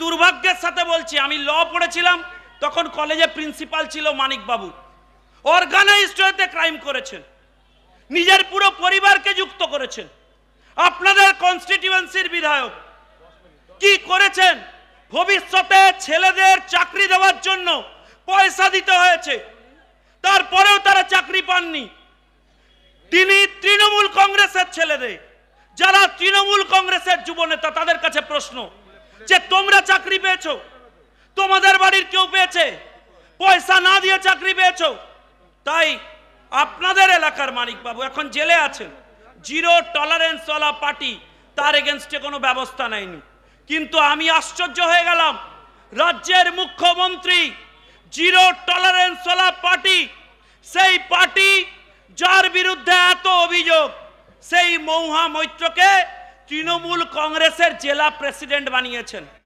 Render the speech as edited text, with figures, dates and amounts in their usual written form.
দুর্ভাগ্যের সাথে বলছি, আমি ল পড়েছিলাম, তখন কলেজে প্রিন্সিপাল ছিল মানিক বাবু। অর্গানাইজড ওয়েতে ক্রাইম করেছেন, নিজের পুরো পরিবারকে যুক্ত করেছেন। আপনাদের কনস্টিটিউয়েন্সির বিধায়ক কি করেছেন? ভবিষ্যতে ছেলেদের চাকরি দেওয়ার জন্য পয়সা দিতে হয়েছে, তারপরেও তারা চাকরি পাননি। তিনি তৃণমূল কংগ্রেসের ছেলেদের, যারা তৃণমূল কংগ্রেসের যুবনেতা, তাদের কাছে প্রশ্ন যে তোমরা চাকরি পেয়েছো, তোমাদের বাড়ির কেউ পেয়েছে? পয়সা না দিয়ে চাকরি পেয়েছো? তাই আপনাদের এলাকার মানিক বাবু এখন জেলে আছেন। জিরো টলারেন্স ওয়ালা পার্টি, তার এগেনস্টে কোনো ব্যবস্থা নেয়নি। কিন্তু আমি আশ্চর্য হয়ে গেলাম, রাজ্যের মুখ্যমন্ত্রী জিরো টলারেন্স ওয়ালা পার্টি, সেই পার্টি যার বিরুদ্ধে এত অভিযোগ, সেই মহুয়া মৈত্রকে তৃণমূল কংগ্রেসের জেলা প্রেসিডেন্ট বানিয়েছেন।